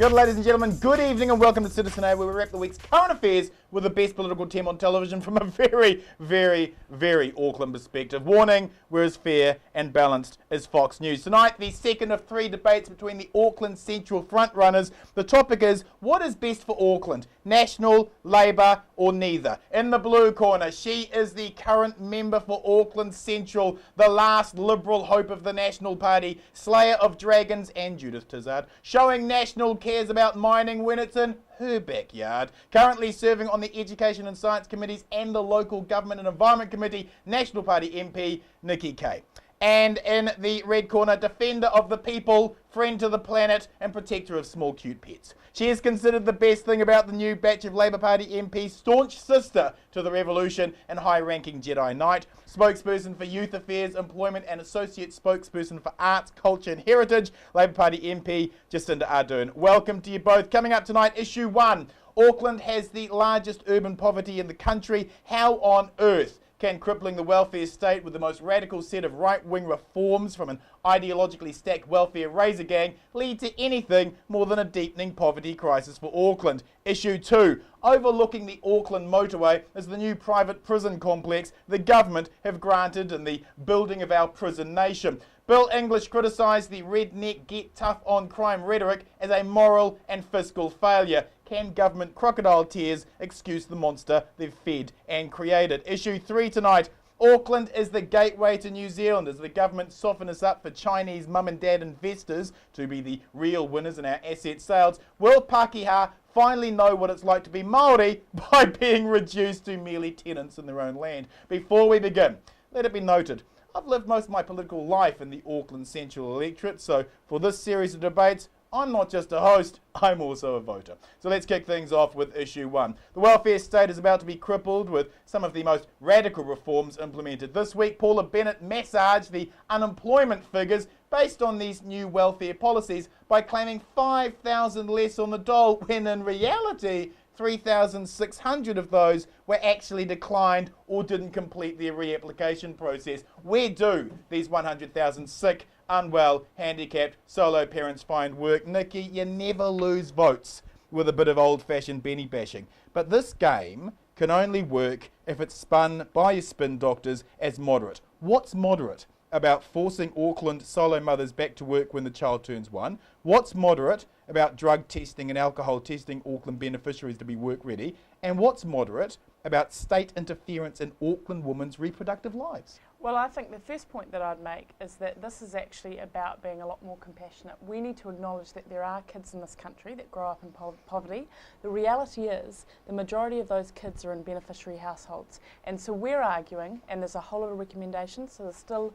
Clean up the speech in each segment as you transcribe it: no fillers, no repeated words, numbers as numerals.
Kia ora, ladies and gentlemen, good evening and welcome to Citizen A, where we wrap the week's current affairs with the best political team on television from a very, very, very Auckland perspective. Warning, we're as fair and balanced as Fox News. Tonight, the second of three debates between the Auckland Central frontrunners. The topic is, what is best for Auckland? National, Labour or neither? In the blue corner, she is the current member for Auckland Central, the last Liberal hope of the National Party, slayer of dragons and Judith Tizard, showing National cares about mining when it's in her backyard. Currently serving on the Education and Science Committees and the Local Government and Environment Committee, National Party MP Nikki Kaye. And in the red corner, defender of the people, friend to the planet, and protector of small cute pets. She is considered the best thing about the new batch of Labour Party MPs, staunch sister to the revolution and high-ranking Jedi Knight, spokesperson for Youth Affairs, Employment and Associate Spokesperson for Arts, Culture and Heritage, Labour Party MP Jacinda Ardern. Welcome to you both. Coming up tonight, issue 1. Auckland has the largest urban poverty in the country. How on earth can crippling the welfare state with the most radical set of right-wing reforms from an ideologically stacked welfare razor gang lead to anything more than a deepening poverty crisis for Auckland? Issue 2. Overlooking the Auckland motorway is the new private prison complex the government have granted in the building of our prison nation. Bill English criticised the redneck get tough on crime rhetoric as a moral and fiscal failure. Can government crocodile tears excuse the monster they've fed and created? Issue 3 tonight. Auckland is the gateway to New Zealand as the government soften us up for Chinese mum and dad investors to be the real winners in our asset sales. Will Pākehā finally know what it's like to be Māori by being reduced to merely tenants in their own land? Before we begin, let it be noted, I've lived most of my political life in the Auckland Central electorate, so for this series of debates, I'm not just a host, I'm also a voter. So let's kick things off with issue 1. The welfare state is about to be crippled with some of the most radical reforms implemented this week. Paula Bennett massaged the unemployment figures based on these new welfare policies by claiming 5,000 less on the dole, when in reality 3,600 of those were actually declined or didn't complete their reapplication process. Where do these 100,000 sick, unwell, handicapped, solo parents find work? Nikki, you never lose votes with a bit of old-fashioned Benny bashing. But this game can only work if it's spun by your spin doctors as moderate. What's moderate about forcing Auckland solo mothers back to work when the child turns 1? What's moderate about drug testing and alcohol testing Auckland beneficiaries to be work ready? And what's moderate about state interference in Auckland women's reproductive lives? Well, I think the first point that I'd make is that this is actually about being a lot more compassionate. We need to acknowledge that there are kids in this country that grow up in poverty. The reality is the majority of those kids are in beneficiary households. And so we're arguing, and there's a whole lot of recommendations, so there's still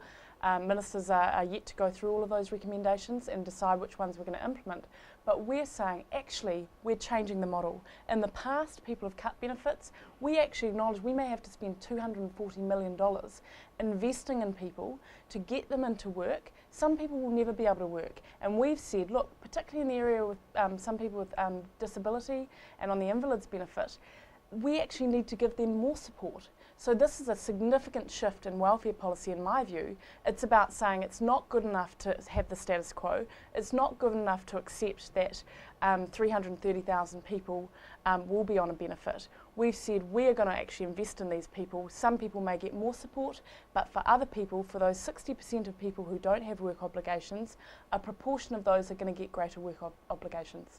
ministers are yet to go through all of those recommendations and decide which ones we're going to implement. But we're saying, actually, we're changing the model. In the past, people have cut benefits. We actually acknowledge we may have to spend $240 million investing in people to get them into work. Some people will never be able to work. And we've said, look, particularly in the area with some people with disability and on the invalids benefit, we actually need to give them more support. So this is a significant shift in welfare policy in my view. It's about saying it's not good enough to have the status quo. It's not good enough to accept that 330,000 people will be on a benefit. We've said we're going to actually invest in these people. Some people may get more support, but for other people, for those 60% of people who don't have work obligations, a proportion of those are going to get greater work obligations.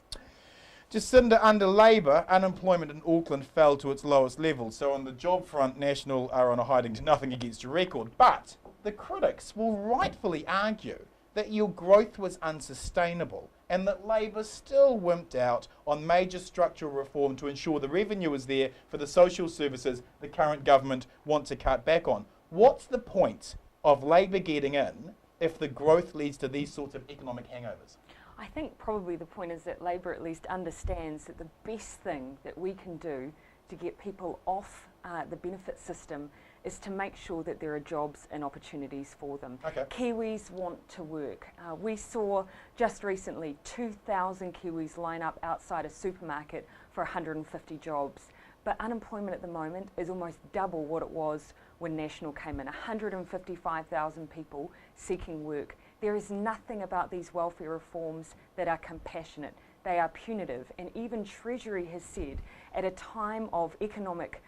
Jacinda, under Labour, unemployment in Auckland fell to its lowest level. So on the job front, National are on a hiding to nothing against your record. But the critics will rightfully argue that your growth was unsustainable and that Labour still wimped out on major structural reform to ensure the revenue is there for the social services the current government want to cut back on. What's the point of Labour getting in if the growth leads to these sorts of economic hangovers? I think probably the point is that Labour at least understands that the best thing that we can do to get people off the benefit system is to make sure that there are jobs and opportunities for them. Okay. Kiwis want to work. We saw just recently 2,000 Kiwis line up outside a supermarket for 150 jobs. But unemployment at the moment is almost double what it was when National came in, 155,000 people seeking work. There is nothing about these welfare reforms that are compassionate. they are punitive. And even Treasury has said at a time of economic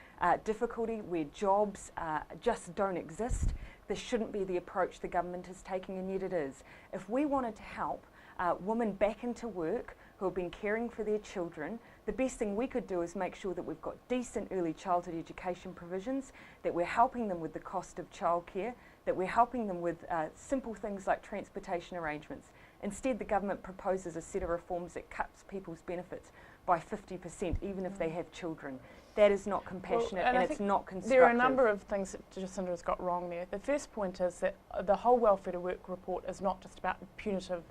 difficulty where jobs just don't exist, this shouldn't be the approach the government is taking, and yet it is. If we wanted to help women back into work who have been caring for their children, the best thing we could do is make sure that we've got decent early childhood education provisions, that we're helping them with the cost of childcare, that we're helping them with simple things like transportation arrangements. Instead, the government proposes a set of reforms that cuts people's benefits by 50%, even if they have children. That is not compassionate, and it's not constructive. There are a number of things that Jacinda has got wrong there. The first point is that the whole Welfare to Work report is not just about punitive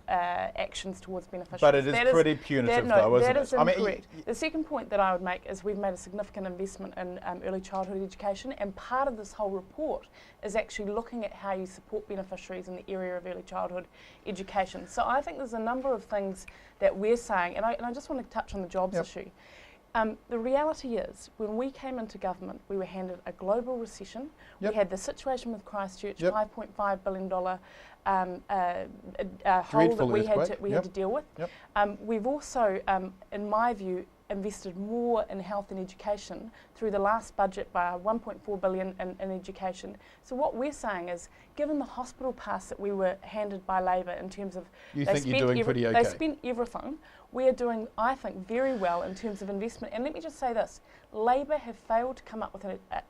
actions towards beneficiaries. But it is pretty punitive, though, isn't it? That is incorrect. The second point that I would make is we've made a significant investment in early childhood education, and part of this whole report is actually looking at how you support beneficiaries in the area of early childhood education. So I think there's a number of things that we're saying, and I just want to touch on the jobs issue. The reality is, when we came into government, we were handed a global recession. We had the situation with Christchurch, $5.5 billion hole that we had to deal with. We've also, in my view, invested more in health and education through the last budget by $1.4 billion in education. So what we're saying is, given the hospital pass that we were handed by Labor in terms of they spent everything, we are doing, I think, very well in terms of investment. And let me just say this, Labor have failed to come up with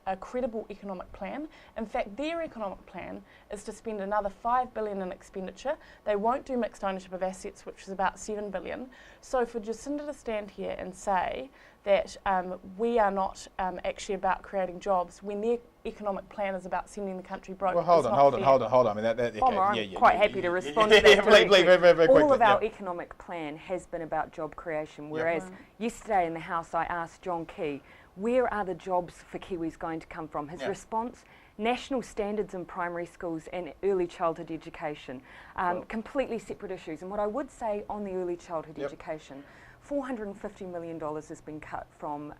a credible economic plan. In fact, their economic plan is to spend another $5 billion in expenditure. They won't do mixed ownership of assets, which is about $7 billion. So for Jacinda to stand here and say that we are not actually about creating jobs when their economic plan is about sending the country broke. Well, hold on. I mean, I'm quite happy to respond to that. Very quickly. All of our economic plan has been about job creation, whereas yesterday in the House I asked John Key, where are the jobs for Kiwis going to come from? His response, national standards in primary schools and early childhood education. Completely separate issues. And what I would say on the early childhood education, $450 million has been cut from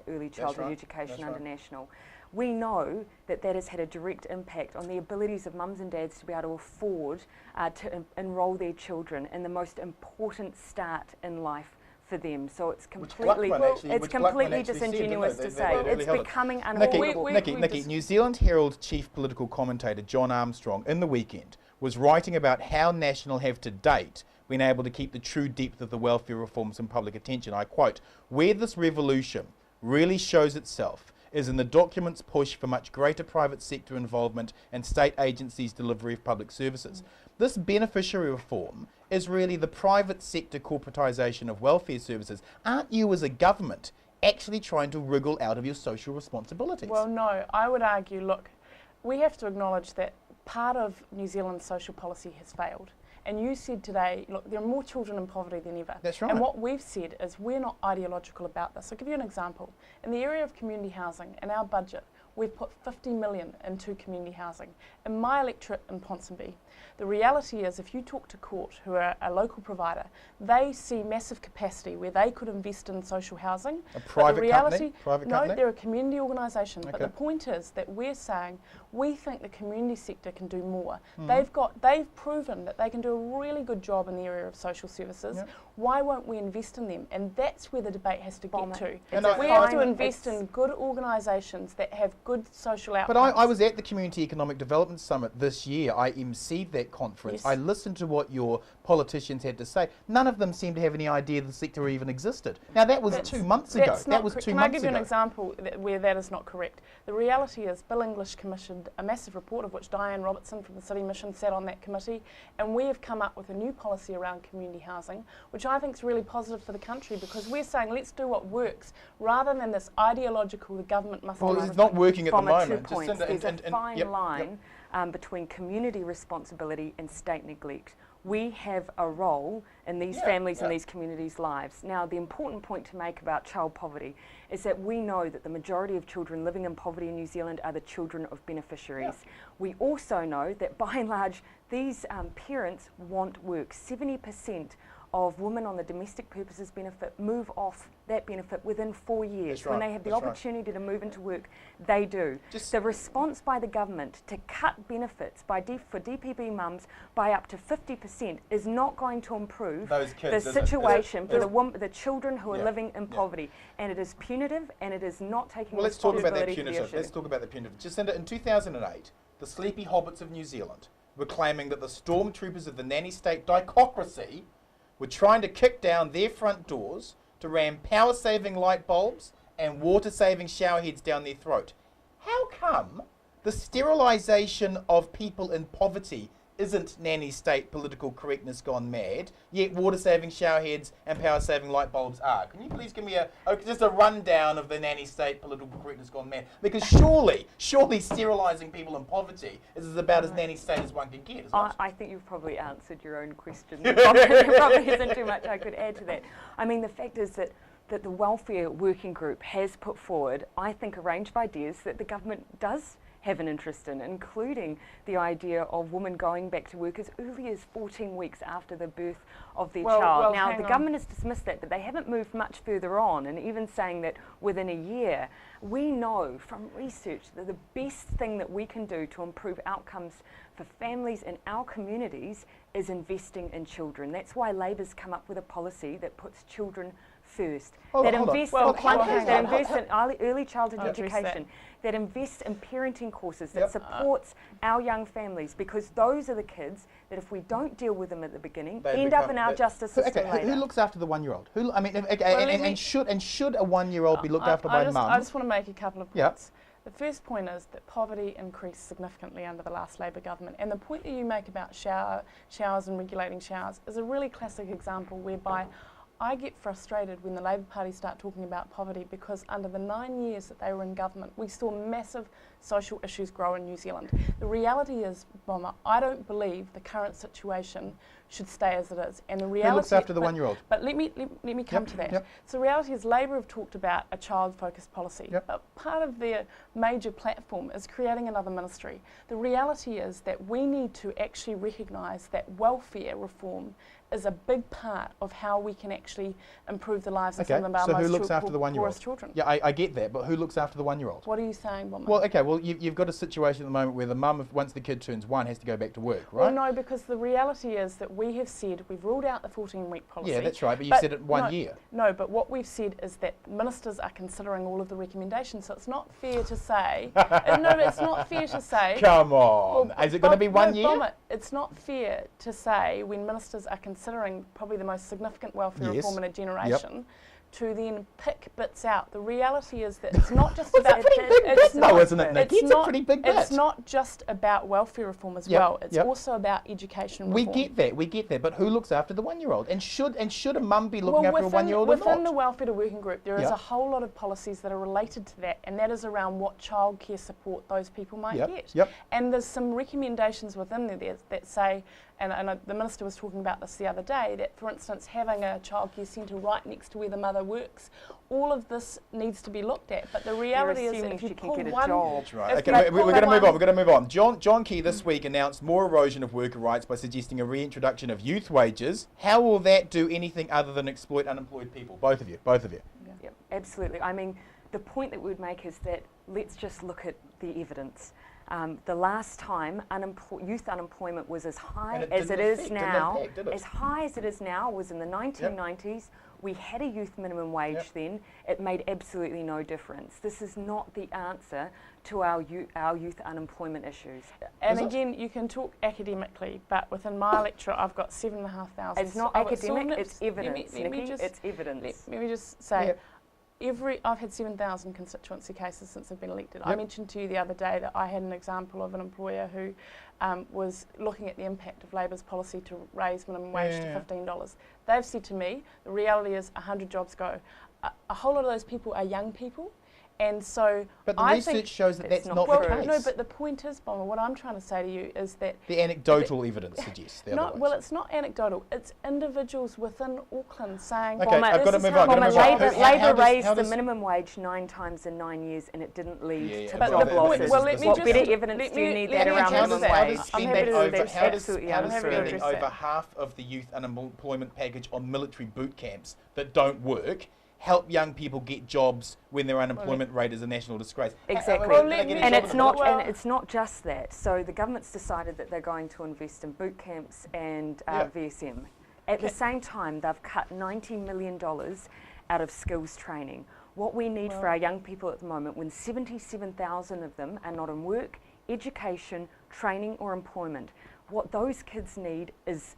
early childhood education under National. We know that that has had a direct impact on the abilities of mums and dads to be able to afford to enrol their children in the most important start in life for them. So it's completely disingenuous to say. It's becoming unaffordable. Nikki, New Zealand Herald chief political commentator John Armstrong in the weekend was writing about how National have to date been able to keep the true depth of the welfare reforms in public attention. I quote, "Where this revolution really shows itself is in the document's push for much greater private sector involvement and state agencies' delivery of public services. This beneficiary reform is really the private sector corporatisation of welfare services. Aren't you as a government actually trying to wriggle out of your social responsibilities?" Well, no, I would argue, look, we have to acknowledge that part of New Zealand's social policy has failed. And you said today, look, there are more children in poverty than ever. That's right. And what we've said is we're not ideological about this. I'll give you an example. In the area of community housing, in our budget, we've put $50 million into community housing. In my electorate in Ponsonby, the reality is if you talk to Court, who are a local provider, they see massive capacity where they could invest in social housing. A private company? No, they're a community organisation. Okay. But the point is that we're saying we think the community sector can do more. They've proven that they can do a really good job in the area of social services. Why won't we invest in them? And that's where the debate has to get to. We have to invest in good organisations that have good social outcomes. But I was at the Community Economic Development Summit this year. I emceed that conference. Yes. I listened to what your politicians had to say. None of them seemed to have any idea the sector even existed. Now that was 2 months ago. That was 2 months ago. Can I give you an example where that is not correct? The reality is Bill English commissioned a massive report, of which Diane Robertson from the City Mission sat on that committee, and we have come up with a new policy around community housing, which I think is really positive for the country, because we're saying let's do what works rather than this ideological, the government must do everything. It's not working at the moment. There's a fine line between community responsibility and state neglect. We have a role in these families and these communities' lives. Now, the important point to make about child poverty is that we know that the majority of children living in poverty in New Zealand are the children of beneficiaries. We also know that by and large, these parents want work. 70% of women on the domestic purposes benefit move off that benefit within 4 years. That's right, When they have the that's right. opportunity to move into work, they do. The response by the government to cut benefits for DPP mums by up to 50% is not going to improve Those kids, the is it? situation for the children who are Yeah, living in yeah. poverty. And it is punitive, and it is not taking Well, let's talk about that responsibility for the punitive. issue. Let's talk about the punitive. Jacinda, in 2008, the sleepy hobbits of New Zealand were claiming that the stormtroopers of the nanny state dicocracy were trying to kick down their front doors to ram power-saving light bulbs and water-saving shower heads down their throat. How come the sterilisation of people in poverty isn't nanny state political correctness gone mad, yet water-saving shower heads and power-saving light bulbs are? Can you please give me just a rundown of the nanny state political correctness gone mad? Because surely sterilising people in poverty is about as nanny state as one can get, isn't it? I think you've probably answered your own question. There probably isn't too much I could add to that. I mean, the fact is that the Welfare Working Group has put forward, I think, a range of ideas that the government does have an interest in, including the idea of women going back to work as early as 14 weeks after the birth of their child. Now, the government has dismissed that, but they haven't moved much further on, and even saying that within a year. We know from research that the best thing that we can do to improve outcomes for families in our communities is investing in children. That's why Labor's come up with a policy that puts children first, that invests in early childhood education, that invests in parenting courses, that supports our young families, because those are the kids that, if we don't deal with them at the beginning, end up in our justice system later. Who looks after the 1-year-old? I mean, should a 1-year-old be looked after by mum? I just want to make a couple of points. Yep. The first point is that poverty increased significantly under the last Labor government, and the point that you make about showers and regulating showers is a really classic example whereby I get frustrated when the Labor Party start talking about poverty, because under the 9 years that they were in government, we saw massive social issues grow in New Zealand. The reality is, Bomber, I don't believe the current situation should stay as it is. And the reality, who looks after the 1-year-old? But let me come to that. Yep. So the reality is, Labor have talked about a child-focused policy. Yep. But part of their major platform is creating another ministry. The reality is that we need to actually recognise that welfare reform is a big part of how we can actually improve the lives of some of our so most who looks after the 1-year-old? poorest children. Yeah, I get that, but who looks after the 1-year-old? What are you saying, Bomber? Well, okay, well, you've got a situation at the moment where the mum, once the kid turns 1, has to go back to work, right? Well, no, because the reality is that we have said, we've ruled out the 14-week policy. Yeah, that's right, but you said it 1 year. No, but what we've said is that ministers are considering all of the recommendations, so it's not fair to say... no, but it's not fair to say... Come on, is it going to be 1 year? Bomber, it's not fair to say, when ministers are considering probably the most significant welfare reform in a generation, to then pick bits out. The reality is that it's not just about... isn't it, Nick? It's a pretty big bit. It's not just about welfare reform as well. It's also about education reform. We get that, but who looks after the 1-year-old? And should a mum be looking after a 1-year-old or not? Within the Welfare Working Group, there is a whole lot of policies that are related to that, and that is around what childcare support those people might get. And there's some recommendations within there that say, and the Minister was talking about this the other day, that, for instance, having a childcare centre right next to where the mother works, all of this needs to be looked at. But the reality is that if you pull one... That's right. Okay, we're going to move on. John Key this week announced more erosion of worker rights by suggesting a reintroduction of youth wages. How will that do anything other than exploit unemployed people? Both of you. Yep, absolutely. I mean, the point that we would make is that let's just look at the evidence. The last time youth unemployment was as high as it is now, was in the 1990s. We had a youth minimum wage then. It made absolutely no difference. This is not the answer to our youth unemployment issues. And again, you can talk academically, but within my electorate, I've got 7,500. It's not academic, it's evidence, Nikki. It's evidence. Let me just say, I've had 7,000 constituency cases since I've been elected. I mentioned to you the other day that I had an example of an employer who was looking at the impact of Labor's policy to raise minimum wage to $15. They've said to me, the reality is 100 jobs go. A whole lot of those people are young people, And so But the I research think shows that it's that's not not true. the case. no, but the point is, Bomber, what I'm trying to say to you is that The anecdotal evidence suggests the no, otherwise. well, it's not anecdotal. It's individuals within Auckland saying, Okay, Bomber, I've got to this move is on. how Gotta Bomber, move on. Labor, How Labor does- raised how the does- minimum wage 9 times in 9 years and it didn't lead Yeah, to but job the point- losses. well, let me What just- better evidence let do you me- need let that me around address minimum that. wage? I'm spending happy to over, address how that. does, Absolutely how does happy to spending address over that. half of the youth unemployment package on military boot camps that don't work help young people get jobs when their unemployment rate is a national disgrace? Exactly. Well, Did I let get me- in And trouble it's for not, that? Well- and it's not just that. So the government's decided that they're going to invest in boot camps and Yeah. VSM. At the same time, they've cut $90 million out of skills training. What we need for our young people at the moment, when 77,000 of them are not in work, education, training or employment, what those kids need is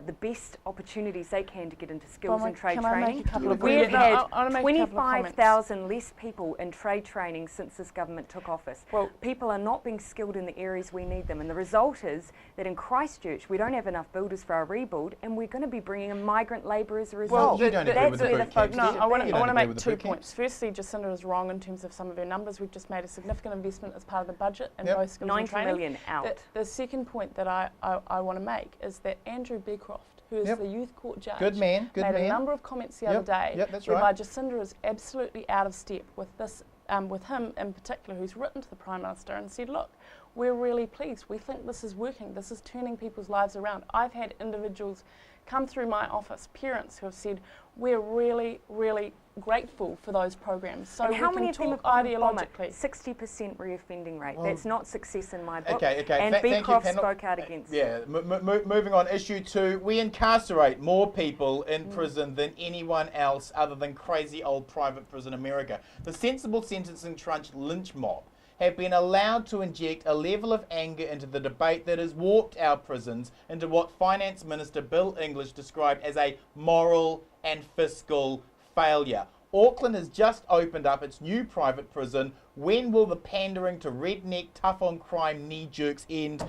the best opportunities they can to get into skills Bomber, and trade can I training. make a couple of We've No, had I wanna make a couple of comments. 25,000 less people in trade training since this government took office. Well- People are not being skilled in the areas we need them, and the result is that in Christchurch we don't have enough builders for our rebuild, and we're going to be bringing in migrant labour as a result. you don't agree That's with the where boot the camps, focus do No, you? I want You to don't agree make with the 2 boot camps? points. Firstly, Jacinda is wrong in terms of some of her numbers. We've just made a significant investment as part of the budget in Yep. both skills and 90 training. million out. The second point that I want to make is that Andrew Beecroft, who is Yep. the youth court judge, Good man, good made man. a number of comments the Yep, other day yep, that's whereby right. Jacinda is absolutely out of step with this, with him in particular, who's written to the Prime Minister and said, look, we're really pleased. We think this is working. This is turning people's lives around. I've had individuals come through my office, parents who have said, we're really, really grateful for those programs. So and how we many can of them talk have ideologically. 60% reoffending rate. Well, That's not success in my book. Okay, okay. And Thank you, Beecroft panel. spoke out against it. Yeah, moving on. Issue 2. We incarcerate more people in Mm. prison than anyone else other than crazy old private prison America. The sensible sentencing trunch lynch mob have been allowed to inject a level of anger into the debate that has warped our prisons into what Finance Minister Bill English described as a moral and fiscal failure. Auckland has just opened up its new private prison. When will the pandering to redneck, tough on crime knee jerks end?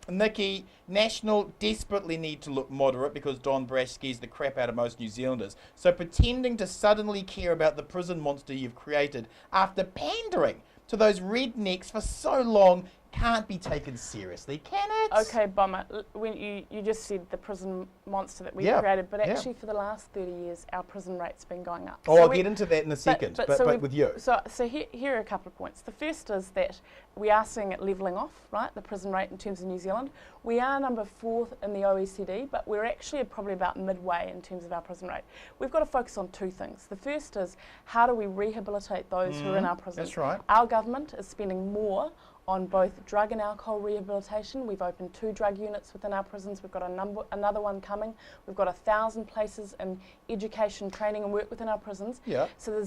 Nikki, National desperately need to look moderate because Don Brash scares the crap out of most New Zealanders. So pretending to suddenly care about the prison monster you've created after pandering to those rednecks for so long can't be taken seriously, can it? Okay, Bomber, when you just said the prison monster that we Yeah, created, but yeah. actually for the last 30 years, our prison rate's been going up. Oh, So I'll we- get into that in a second, but we've- with you. So here are a couple of points. The first is that we are seeing it levelling off, right, the prison rate in terms of New Zealand. We are number 4th in the OECD, but we're actually probably about midway in terms of our prison rate. We've got to focus on 2 things. The first is how do we rehabilitate those who are in our prisons? That's right. Our government is spending more on both drug and alcohol rehabilitation. We've opened 2 drug units within our prisons. We've got another one coming. We've got 1,000 places in education, training and work within our prisons. Yeah. So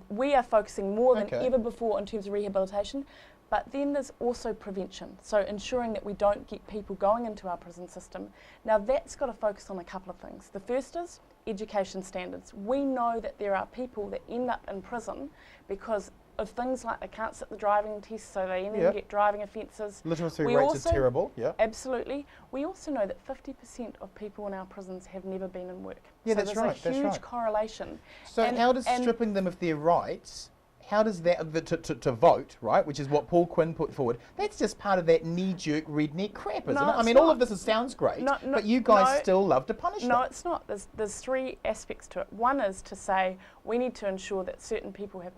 we are focusing more than Okay. ever before in terms of rehabilitation. But then there's also prevention, so ensuring that we don't get people going into our prison system. Now that's got to focus on a couple of things. The first is education standards. We know that there are people that end up in prison because of things like they can't sit the driving test, so they Yeah. get driving offences. Literacy We rates also- are terrible. Yeah. Absolutely. We also know that 50% of people in our prisons have never been in work. Yeah, so that's there's right, a that's huge right. correlation. So And- how does and- stripping them of their rights, how does that, to vote, right, which is what Paul Quinn put forward, that's just part of that knee-jerk redneck crap, isn't No, it? I it's mean, all not. of this sounds great, No, but you guys no. still love to punish No, them. it's not. There's 3 aspects to it. One is to say we need to ensure that certain people have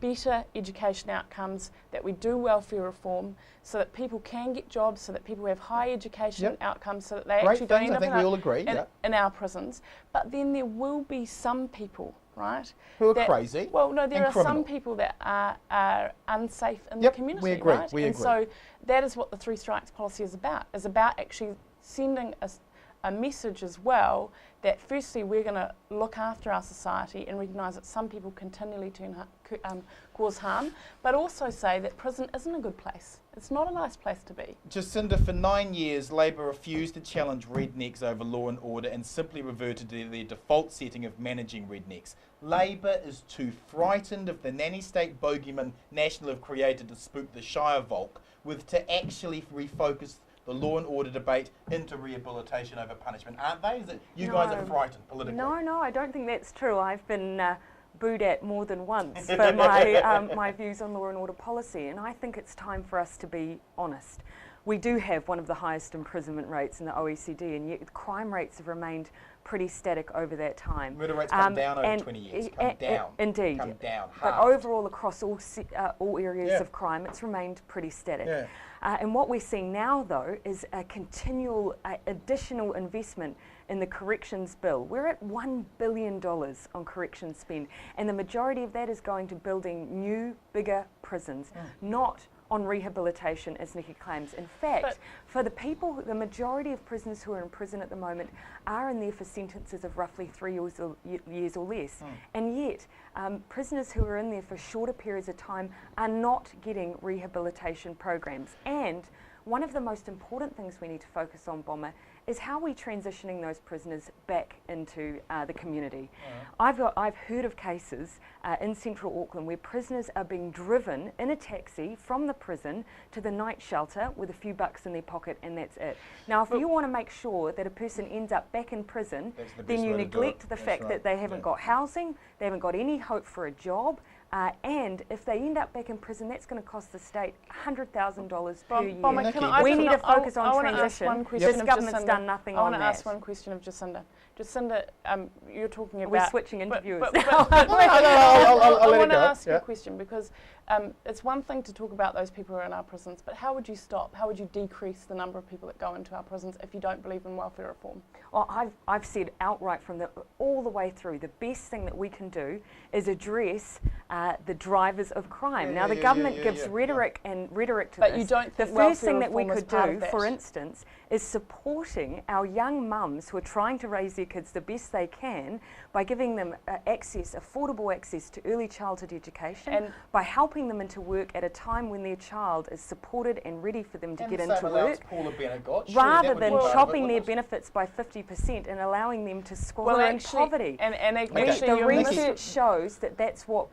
better education outcomes, that we do welfare reform so that people can get jobs, so that people have high education Yep. outcomes, so that they Great actually don't things, end I up think in we our, all agree, in, yeah. in our prisons. But then there will be some people, right? Who are that- crazy Well, no, there and are criminal. some people that are unsafe in Yep, the community, we agree, right? we and agree. so that is what the 3 strikes policy is about actually sending a message as well that firstly we're going to look after our society and recognise that some people continually cause harm, but also say that prison isn't a good place. It's not a nice place to be. Jacinda, for 9 years, Labor refused to challenge rednecks over law and order and simply reverted to their default setting of managing rednecks. Labor is too frightened of the nanny state bogeyman National have created to spook the Shire Volk to actually refocus the law and order debate into rehabilitation over punishment, aren't they? Is it you guys are No. frightened politically? No, I don't think that's true. I've been booed at more than once for my, my views on law and order policy, and I think it's time for us to be honest. We do have one of the highest imprisonment rates in the OECD, and yet crime rates have remained pretty static over that time. Murder rates come down over 20 years. Come down. Indeed. Come down. But Halved. overall, across all areas of crime, it's remained pretty static. Yeah. And what we're seeing now, though, is a continual additional investment in the corrections bill. We're at $1 billion on corrections spend, and the majority of that is going to building new, bigger prisons, not on rehabilitation, as Nikki claims. In fact, for the people, the majority of prisoners who are in prison at the moment are in there for sentences of roughly 3 years or less. And yet, prisoners who are in there for shorter periods of time are not getting rehabilitation programs. And one of the most important things we need to focus on, Bomber, is how we're transitioning those prisoners back into the community. I've heard of cases in central Auckland where prisoners are being driven in a taxi from the prison to the night shelter with a few bucks in their pocket, and that's it. Now, if you want to make sure that a person ends up back in prison, then you neglect the fact that they haven't got housing, they haven't got any hope for a job, and if they end up back in prison, that's going to cost the state $100,000 per year. Bomber, we need to focus on transition. This government's done nothing on that. I want to ask one question of Jacinda. Jacinda, you're talking about... We're switching interviewers I'll I let want it to go. ask you a question, because it's one thing to talk about those people who are in our prisons, but how would you stop, how would you decrease the number of people that go into our prisons if you don't believe in welfare reform? Well, I've said outright from all the way through, the best thing that we can do is address the drivers of crime. Now, the government gives rhetoric to this. But you don't think the first thing that we welfare could reform is part do, of for that? instance, is supporting our young mums who are trying to raise their kids the best they can by giving them affordable access to early childhood education, and by helping them into work at a time when their child is supported and ready for them to get into work, rather than chopping their benefits by 50% and allowing them to squalor in poverty. And the research shows that that's what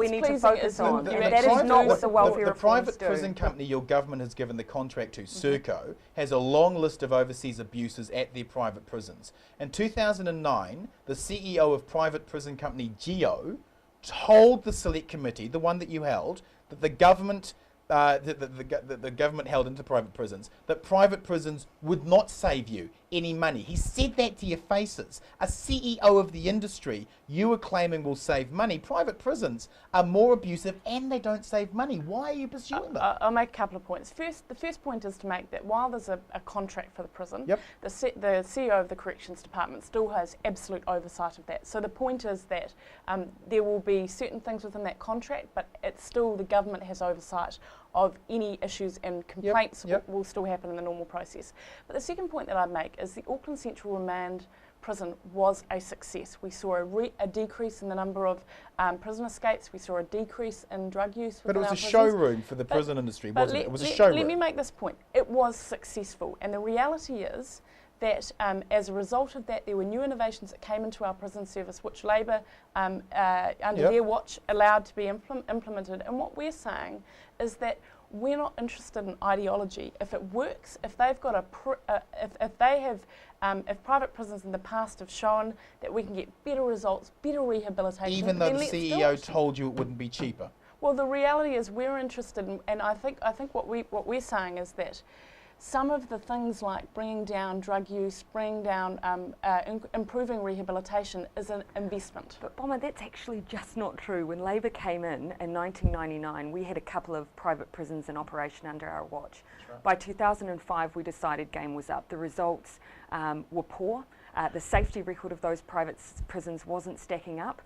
we need to focus on, and that is not what the welfare reforms do. The private do. prison company your government has given the contract to, Serco, has a long list of overseas abuses at their private prisons. In 2009, the CEO of private prison company Geo told the select committee, the one that you held, that the government the government held into private prisons, that private prisons would not save you any money. He said that to your faces. A CEO of the industry you were claiming will save money. Private prisons are more abusive and they don't save money. Why are you pursuing them? I'll make a couple of points. The first point is to make that while there's a contract for the prison, the CEO of the Corrections Department still has absolute oversight of that. So the point is that there will be certain things within that contract, but it's still the government has oversight of any issues, and complaints will still happen in the normal process. But the second point that I'd make is the Auckland Central Remand Prison was a success. We saw a decrease in the number of prison escapes. We saw a decrease in drug use. But it was a showroom for the prison industry, wasn't it? It was a showroom. Let me make this point. It was successful, and the reality is that as a result of that, there were new innovations that came into our prison service, which Labor, under their watch, allowed to be implemented. And what we're saying is that we're not interested in ideology. If it works, if they've got if private prisons in the past have shown that we can get better results, better rehabilitation, even though the CEO told you it wouldn't be cheaper. Well, the reality is we're interested in, and I think what we're saying is that some of the things like bringing down drug use, bringing down, improving rehabilitation is an investment. But Bomber, that's actually just not true. When Labor came in 1999, we had a couple of private prisons in operation under our watch. Right. By 2005, we decided game was up. The results were poor. The safety record of those private prisons wasn't stacking up,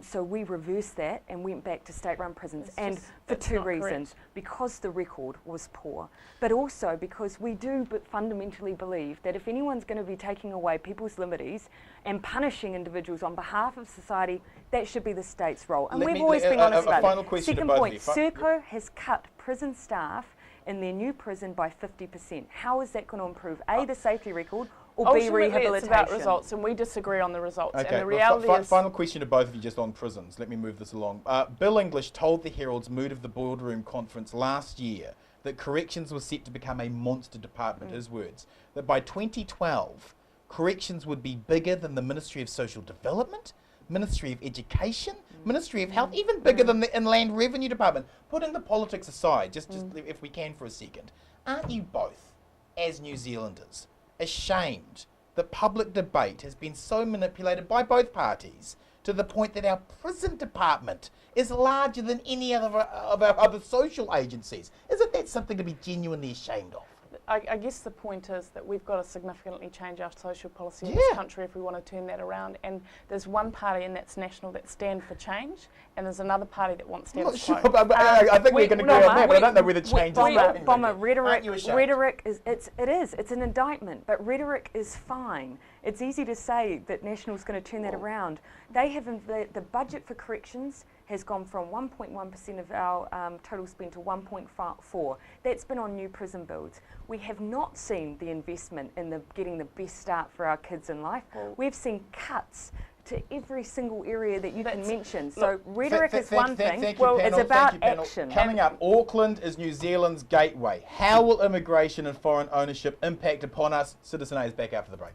so we reversed that and went back to state-run prisons, and for two reasons. Because the record was poor, but also because we do fundamentally believe that if anyone's going to be taking away people's liberties and punishing individuals on behalf of society, that should be the state's role. And we've always been honest about it. Second point, Serco has cut prison staff in their new prison by 50%. How is that going to improve, A, the safety record, or B, rehabilitation? It's about results, and we disagree on the results. Okay, and the reality is... Final question to both of you just on prisons. Let me move this along. Bill English told the Herald's Mood of the Boardroom conference last year that corrections was set to become a monster department, his words, that by 2012, corrections would be bigger than the Ministry of Social Development, Ministry of Education, Ministry of Health, even bigger than the Inland Revenue Department. Putting the politics aside, just if we can for a second, aren't you both, as New Zealanders, ashamed that public debate has been so manipulated by both parties to the point that our prison department is larger than any other of our other social agencies? Isn't that something to be genuinely ashamed of? I guess the point is that we've got to significantly change our social policy in this country if we want to turn that around. And there's one party, and that's National, that stand for change, and there's another party that wants status quo. Sure, but I think we can agree on that, but I don't know whether change is Bomber, Bomber, rhetoric is, it's an indictment, but rhetoric is fine. It's easy to say that National's going to turn that around. They have, the budget for corrections has gone from 1.1% of our total spend to 1.4. That's been on new prison builds. We have not seen the investment in getting the best start for our kids in life. We've seen cuts to every single area that you can mention. So rhetoric is one thing. It's about action. Coming up, Auckland is New Zealand's gateway. How will immigration and foreign ownership impact upon us? Citizen A is back after the break.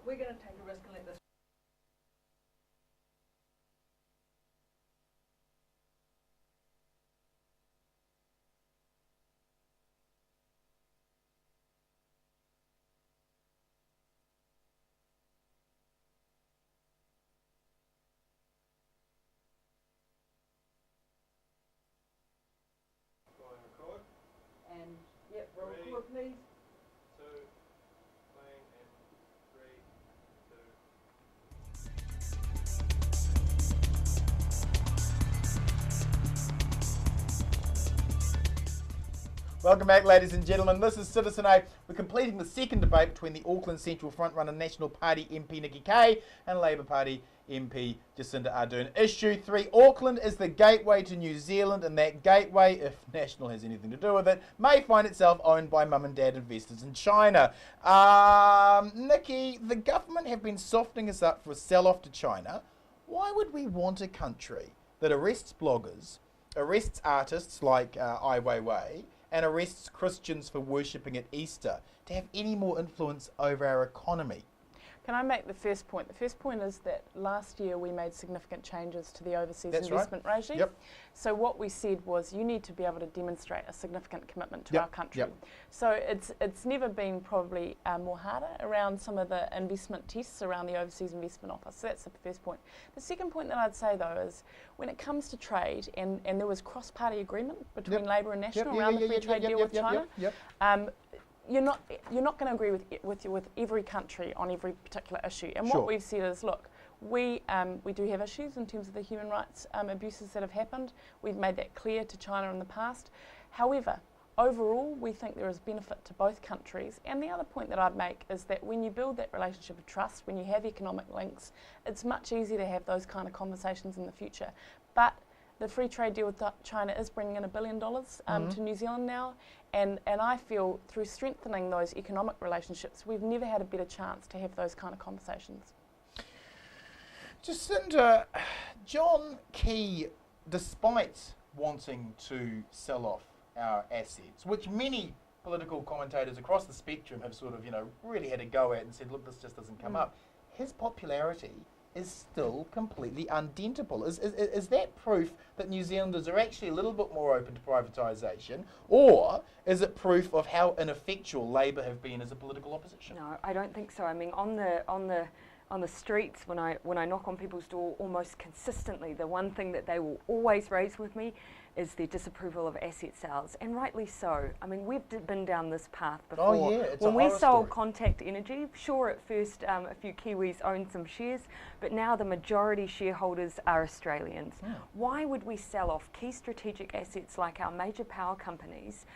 We're going to take a risk and let this. And, yep, roll record, please. Welcome back, ladies and gentlemen. This is Citizen A. We're completing the second debate between the Auckland Central frontrunner National Party MP Nikki Kaye and Labour Party MP Jacinda Ardern. Issue 3, Auckland is the gateway to New Zealand, and that gateway, if National has anything to do with it, may find itself owned by mum and dad investors in China. Nikki, the government have been softening us up for a sell-off to China. Why would we want a country that arrests bloggers, arrests artists like Ai Weiwei, and arrests Christians for worshipping at Easter to have any more influence over our economy? Can I make the first point? The first point is that last year we made significant changes to the overseas investment regime. Yep. So what we said was you need to be able to demonstrate a significant commitment to our country. So it's never been probably more harder around some of the investment tests around the Overseas Investment Office. So that's the first point. The second point that I'd say though is when it comes to trade, and there was cross-party agreement between Labour and National around the free trade deal with China. You're not going to agree with every country on every particular issue. And what we've said is, look, we do have issues in terms of the human rights abuses that have happened. We've made that clear to China in the past. However, overall, we think there is benefit to both countries. And the other point that I'd make is that when you build that relationship of trust, when you have economic links, it's much easier to have those kind of conversations in the future. But the free trade deal with China is bringing in $1 billion to New Zealand now, and I feel through strengthening those economic relationships, we've never had a better chance to have those kind of conversations. Jacinda, John Key, despite wanting to sell off our assets, which many political commentators across the spectrum have sort of, really had a go at and said, look, this just doesn't come up, his popularity is still completely undentable. Is that proof that New Zealanders are actually a little bit more open to privatisation, or is it proof of how ineffectual Labour have been as a political opposition? No, I don't think so. I mean, on the streets, when I knock on people's door almost consistently, the one thing that they will always raise with me is their disapproval of asset sales, and rightly so. I mean, we've been down this path before. Oh yeah, it's when a we horror sold story. Contact Energy, sure, at first a few Kiwis owned some shares, but now the majority shareholders are Australians. Why would we sell off key strategic assets like our major power companies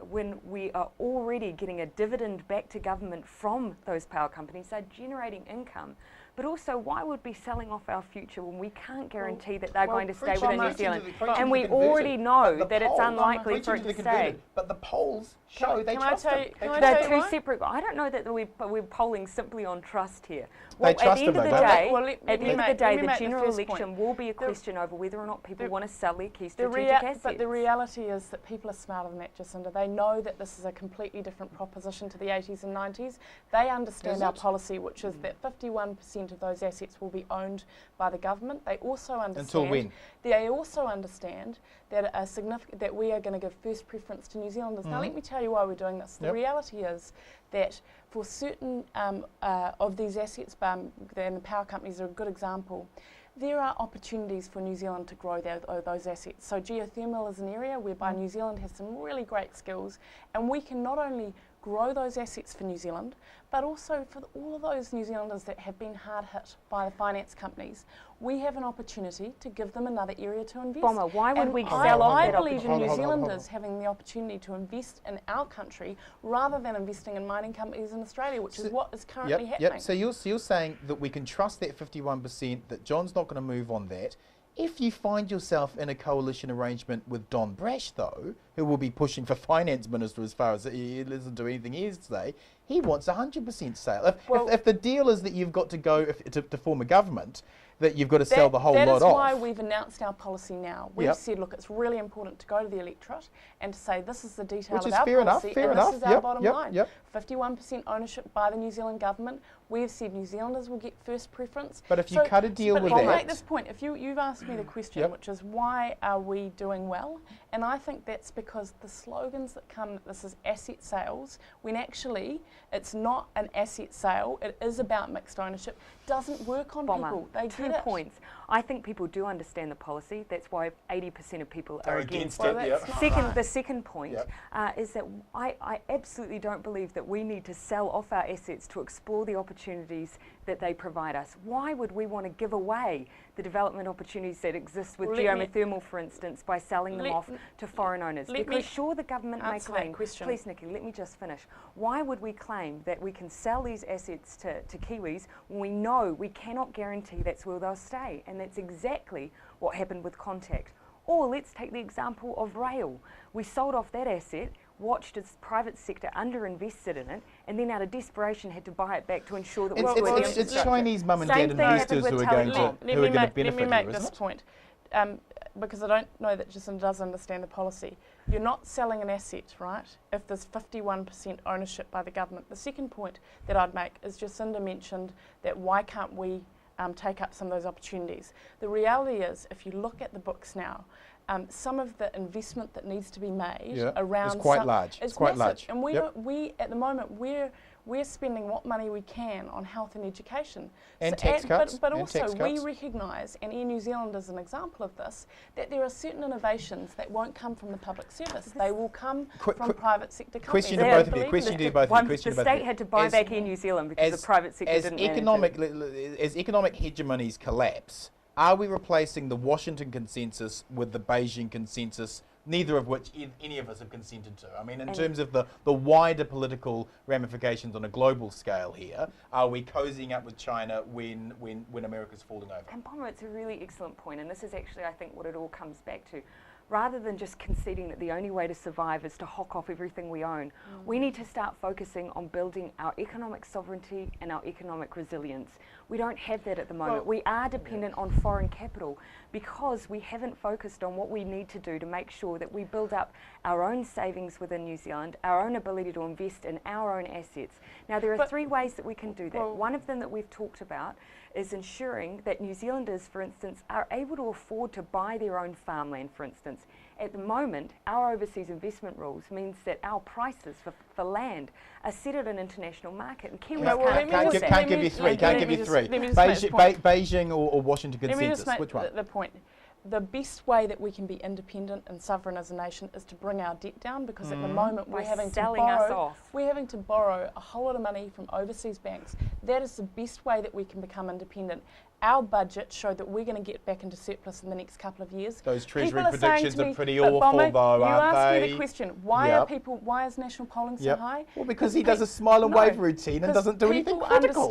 when we are already getting a dividend back to government from those power companies? They're generating income. but also why would we be selling off our future when we can't guarantee that they're Well, going to stay preaching within New to Zealand? the- preaching And to we the converted. already know But the that it's polls- unlikely preaching for it to the to converted. stay. But the polls show they can I trust tell him. you- They can I trust tell They're you two why? separate. I don't know that we're polling simply on trust here. They Well, at trust the end him, of the though, don't they? day, Well, let at the end me of the make day, the the general first election point. will be a question over whether or not people want to sell their key The strategic assets. but the reality is that people are smarter than that, Jacinda. They know that this is a completely different proposition to the 80s and 90s. They understand Is our it? policy, which is that 51% of those assets will be owned by the government. They also understand. Until when? They also understand that that we are going to give first preference to New Zealanders. Now, let me tell you why we're doing this. The Yep. reality is that for certain of these assets, and the power companies are a good example, there are opportunities for New Zealand to grow those assets. So geothermal is an area whereby New Zealand has some really great skills, and we can not only grow those assets for New Zealand, but also for all of those New Zealanders that have been hard hit by the finance companies, we have an opportunity to give them another area to invest. Bomber, why would And we I- sell off I that believe in opportunity? New Hold on, hold on. Zealanders having the opportunity to invest in our country rather than investing in mining companies in Australia, which is what is currently happening. Yep. So you're saying that we can trust that 51%, that John's not going to move on that. If you find yourself in a coalition arrangement with Don Brash, though, who will be pushing for finance minister as far as he listens to anything he has to say, he wants 100% sale. If the deal is that you've got to go to form a government, that you've got to sell the whole lot off. That is why we've announced our policy now. We've Yep. said, look, it's really important to go to the electorate and to say this is the detail Which of is our fair enough, policy fair and enough. this is our Yep, bottom yep, line. yep. 51% ownership by the New Zealand government. We've said New Zealanders will get first preference. But if you cut a deal but with let me that- make this point. If you've asked me the question, Yep. which is why are we doing well? And I think that's because the slogans that come, this is asset sales, when actually it's not an asset sale, it is about mixed ownership, doesn't work on Bomber, people. They 2 get it. points. I think people do understand the policy. That's why 80% of people Are are against against it, it. Well, that's not Second, right. the second point Yep. is that I absolutely don't believe that we need to sell off our assets to explore the opportunities that they provide us. Why would we want to give away the development opportunities that exist with Well, let me- geothermal, for instance, by selling them Let- off to foreign owners? let me Because sure, the government may answer that claim, question. please Nikki, let me just finish. Why would we claim that we can sell these assets to Kiwis when we know we cannot guarantee that's where they'll stay? And that's exactly what happened with Contact. Or let's take the example of rail. We sold off that asset, watched its private sector underinvested in it, and then out of desperation had to buy it back to ensure that we It's, could it's, the it's, it's infrastructure. Chinese mum and Same dad thing happened investors with who are going Telecom. to benefit Let me here, make isn't this it? point, because I don't know that Jacinda does understand the policy. You're not selling an asset, right, if there's 51% ownership by the government. The second point that I'd make is Jacinda mentioned that why can't we take up some of those opportunities. The reality is, if you look at the books now, some of the investment that needs to be made around it's quite large. It's quite massive. large. And we Yep. don't, we at the moment we're spending what money we can on health and education. And tax cuts, But and also tax we cuts. recognise, and Air New Zealand is an example of this, that there are certain innovations that won't come from the public service. They will come Quick- from quick private sector companies. question to They both don't of you, believe question in to it. you both of you, One, question the to both of state you. had to buy As- back Air New Zealand because the private sector as didn't manage economic hegemonies collapse, are we replacing the Washington consensus with the Beijing consensus, neither of which any of us have consented to? I mean, in terms of the wider political ramifications on a global scale here, are we cozying up with China when America's falling over? And Bomber, it's a really excellent point, and this is actually, I think, what it all comes back to. Rather than just conceding that the only way to survive is to hock off everything we own, we need to start focusing on building our economic sovereignty and our economic resilience. We don't have that at the moment. We are dependent on foreign capital because we haven't focused on what we need to do to make sure that we build up our own savings within New Zealand, our own ability to invest in our own assets. Now, there are But- 3 ways that we can do that. Well- One of them that we've talked about is ensuring that New Zealanders, for instance, are able to afford to buy their own farmland, for instance. At the moment, our overseas investment rules means that our prices for land are set at an international market, and Kiwis No, well, let can't me afford just- that. Can't give you three. let Can't me give you just- three. let me just make the point. Beijing or Washington Let me just consensus. make Which one? the point. The best way that we can be independent and sovereign as a nation is to bring our debt down, because at the moment By we're having to selling us borrow. off. We're having to borrow a whole lot of money from overseas banks. That is the best way that we can become independent. our budget showed that we're going to get back into surplus in the next couple of years. Those Treasury People are saying predictions to me, are pretty "But awful, Bomber, though, you aren't asked me they?" the question, why Yep. are people? Why is national polling so Yep. high? Well, because he does a smile and wave routine and 'cause doesn't do anything people critical.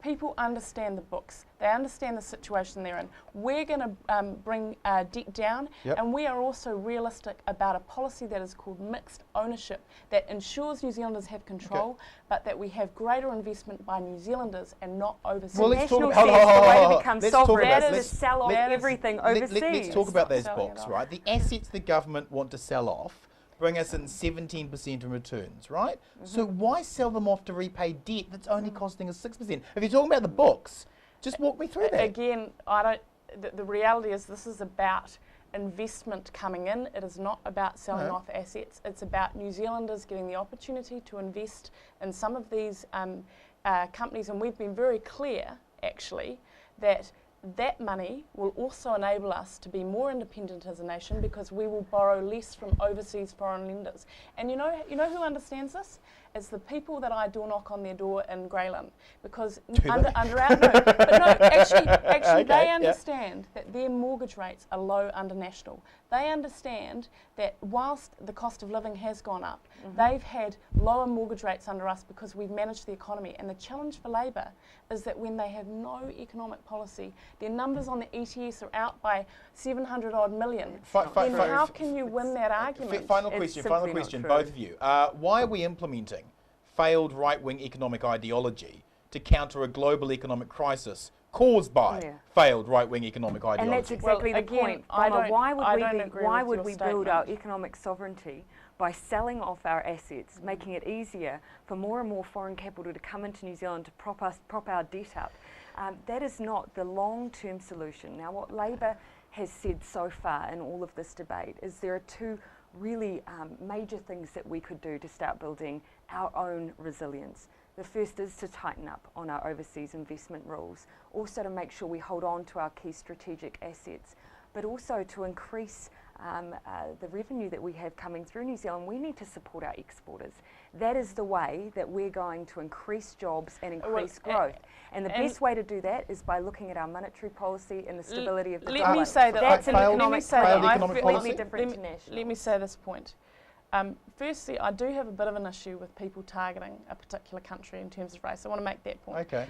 People understand the books. They understand the situation they're in. We're going to bring debt down, Yep. and we are also realistic about a policy that is called mixed ownership that ensures New Zealanders have control, but that we have greater investment by New Zealanders and not overseas. Well, let's talk National about- sense, the way to hold on. become Let's talk sovereign about- is to let's- sell off let- everything Let's overseas. talk about those Selling it books, off. right? The assets the government want to sell off bring us in 17% in returns, right? So why sell them off to repay debt that's only costing us 6%? If you're talking about the books, just walk me through that. Again, I don't. The reality is this is about investment coming in. It is not about selling No. off assets. It's about New Zealanders getting the opportunity to invest in some of these companies, and we've been very clear, actually, that that money will also enable us to be more independent as a nation because we will borrow less from overseas foreign lenders. And you know who understands this? It's the people that I door knock on their door in Greyland, because under our actually Okay, they yeah. understand that their mortgage rates are low under national. They understand that whilst the cost of living has gone up, they've had lower mortgage rates under us because we've managed the economy. And the challenge for Labour is that when they have no economic policy, their numbers on the ETS are out by 700 odd million. Then how can you win that argument? Final It's question, simply not true. both of you. Why are we implementing failed right-wing economic ideology to counter a global economic crisis caused by failed right-wing economic ideology? And that's exactly Well, the again, point. I Bomber, don't- why I don't would agree why with would your we build our statement. economic sovereignty by selling off our assets, making it easier for more and more foreign capital to come into New Zealand to prop our debt up? That is not the long-term solution. Now, what Labour has said so far in all of this debate is there are two really major things that we could do to start building our own resilience. The first is to tighten up on our overseas investment rules, also to make sure we hold on to our key strategic assets, but also to increase the revenue that we have coming through New Zealand. We need to support our exporters. That is the way that we're going to increase jobs and increase growth. And the best way to do that is by looking at our monetary policy and the stability of the dollar. Let me say that That's an failed- economic failed policy economic completely policy? different to national. Let me say this point. Firstly, I do have a bit of an issue with people targeting a particular country in terms of race. I want to make that point. Okay.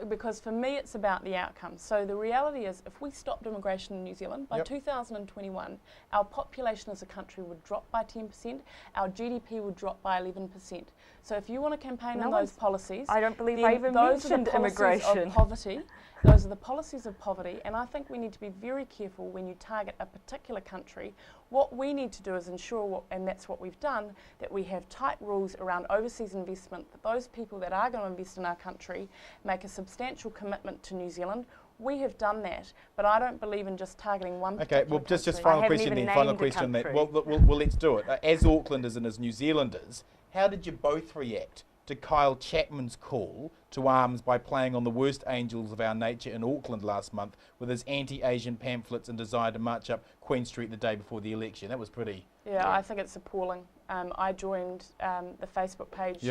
Because for me, it's about the outcome. So the reality is, if we stopped immigration in New Zealand, by 2021, our population as a country would drop by 10%, our GDP would drop by 11%. So if you want to campaign on those policies, I don't believe then I even those are the mentioned policies immigration. of poverty. Those are the policies of poverty, and I think we need to be very careful when you target a particular country. What we need to do is ensure, and that's what we've done, that we have tight rules around overseas investment, that those people that are going to invest in our country make a substantial commitment to New Zealand. We have done that, but I don't believe in just targeting one particular Okay, well, just country. final haven't question even then. Final named the question then. country. Well, let's do it. As Aucklanders and as New Zealanders, how did you both react to Kyle Chapman's call to arms by playing on the worst angels of our nature in Auckland last month with his anti-Asian pamphlets and desire to march up Queen Street the day before the election? That was pretty... Yeah, I think it's appalling. I joined the Facebook page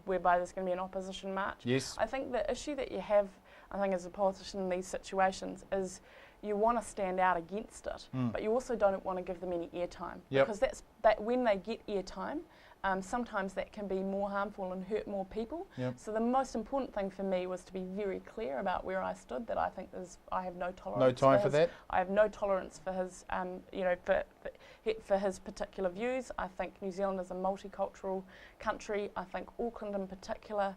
whereby there's going to be an opposition march. Yes. I think the issue that you have, I think, as a politician in these situations is you want to stand out against it, but you also don't want to give them any airtime. Yep. Because when they get airtime, sometimes that can be more harmful and hurt more people. Yep. So the most important thing for me was to be very clear about where I stood, that I think I have no tolerance. No time for that? I have no tolerance for his, for his particular views. I think New Zealand is a multicultural country. I think Auckland in particular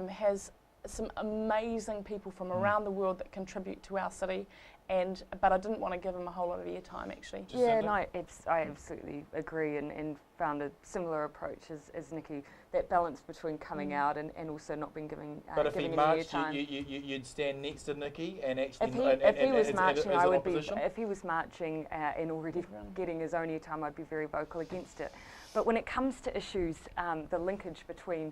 has some amazing people from around the world that contribute to our city, but I didn't want to give him a whole lot of airtime actually. Yeah, no, I absolutely agree and found a similar approach as Nikki, that balance between coming out and also not being giving But if he any marched, airtime. you'd stand next to Nikki and actually... If he was as marching, an I would be. opposition? If he was marching and already getting his own airtime, I'd be very vocal against it. But when it comes to issues, the linkage between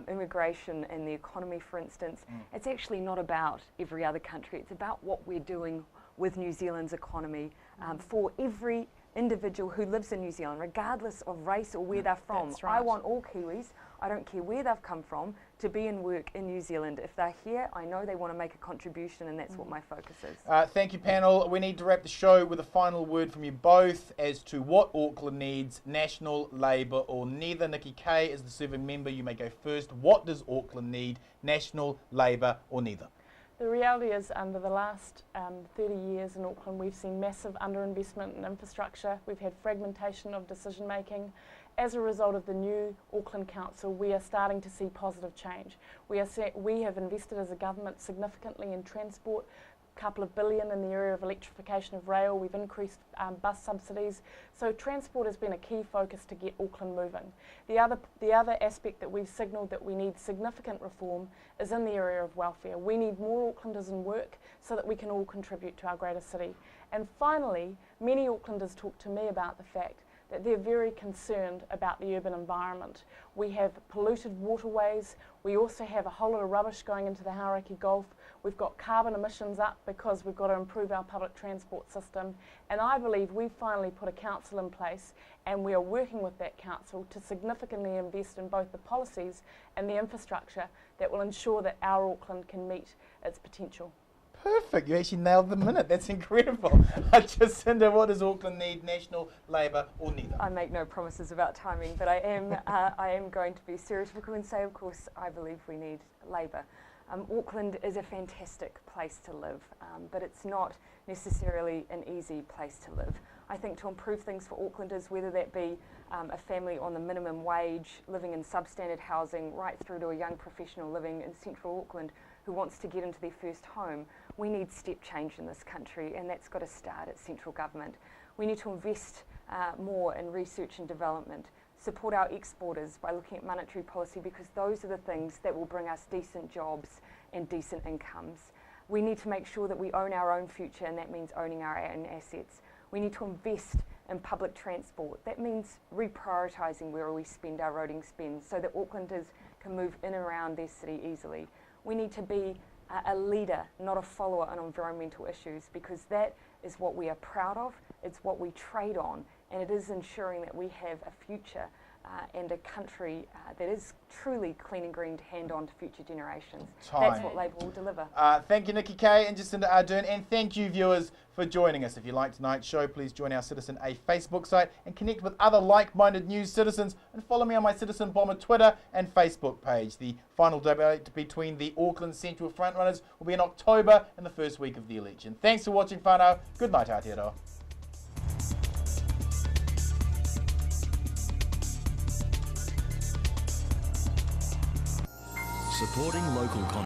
immigration and the economy, for instance, it's actually not about every other country. It's about what we're doing with New Zealand's economy for every individual who lives in New Zealand, regardless of race or where they're from. That's I right. want all Kiwis, I don't care where they've come from, to be in work in New Zealand. If they're here, I know they want to make a contribution, and that's what my focus is. Thank you, panel. We need to wrap the show with a final word from you both as to what Auckland needs, National, Labour or neither. Nikki Kay is the serving member. You may go first. What does Auckland need, National, Labour or neither? The reality is, under the last 30 years in Auckland, we've seen massive underinvestment in infrastructure. We've had fragmentation of decision making. As a result of the new Auckland Council, we are starting to see positive change. We have invested as a government significantly in transport, a couple of billion in the area of electrification of rail. We've increased bus subsidies. So transport has been a key focus to get Auckland moving. The other aspect that we've signalled that we need significant reform is in the area of welfare. We need more Aucklanders in work so that we can all contribute to our greater city. And finally, many Aucklanders talk to me about the fact that they're very concerned about the urban environment. We have polluted waterways. We also have a whole lot of rubbish going into the Hauraki Gulf. We've got carbon emissions up because we've got to improve our public transport system. And I believe we've finally put a council in place, and we are working with that council to significantly invest in both the policies and the infrastructure that will ensure that our Auckland can meet its potential. Perfect. You actually nailed the minute. That's incredible. Jacinda, what does Auckland need, National, Labour or neither? I make no promises about timing, but I am going to be stereotypical and say, of course, I believe we need Labour. Auckland is a fantastic place to live, but it's not necessarily an easy place to live. I think to improve things for Aucklanders, whether that be a family on the minimum wage, living in substandard housing, right through to a young professional living in central Auckland who wants to get into their first home, we need step change in this country, and that's got to start at central government. We need to invest more in research and development, support our exporters by looking at monetary policy, because those are the things that will bring us decent jobs and decent incomes. We need to make sure that we own our own future, and that means owning our own assets. We need to invest in public transport. That means reprioritising where we spend our roading spend so that Aucklanders can move in and around their city easily. We need to be a leader, not a follower on environmental issues, because that is what we are proud of, it's what we trade on, and it is ensuring that we have a future and a country that is truly clean and green to hand on to future generations. That's what Labour will deliver. Thank you, Nikki Kay and Jacinda Ardern, and thank you, viewers, for joining us. If you like tonight's show, please join our Citizen A Facebook site and connect with other like-minded news citizens, and follow me on my Citizen Bomber Twitter and Facebook page. The final debate between the Auckland Central frontrunners will be in October in the first week of the election. Thanks for watching, whānau. Good night, Aotearoa. Supporting local content.